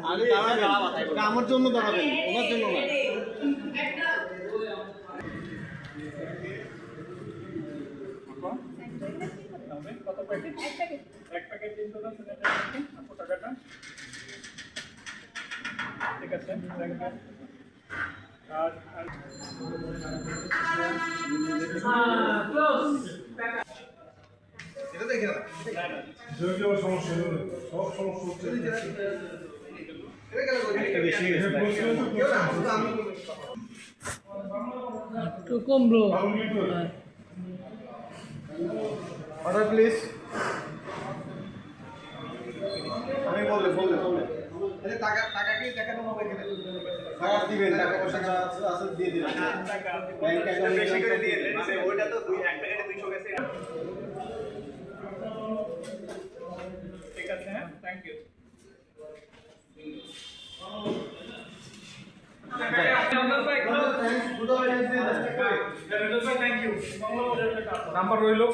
আমার জন্য দাঁড়াবেন, ওনার জন্য না। কত প্যাকেট? এক প্যাকেট 310 আপু টাকাটা ঠিক আছে। আর এটা দেখে না সমস্যা সব সমস্যা হচ্ছে একটু কম ব্রো। Order please. আমি বললে টাকা কি দেখানো হবে এখানে? টাকা দিবেন, টাকা পয়সা যা আছে দিয়ে দিবেন। ব্যাংক অ্যাকাউন্ট বেশি করে দিয়ে দেন, মানে ওইটা তো এক প্যাকেটে 200 গেছে। ঠিক আছে, হ্যাঁ, thank you. Thank you. Number রইলো।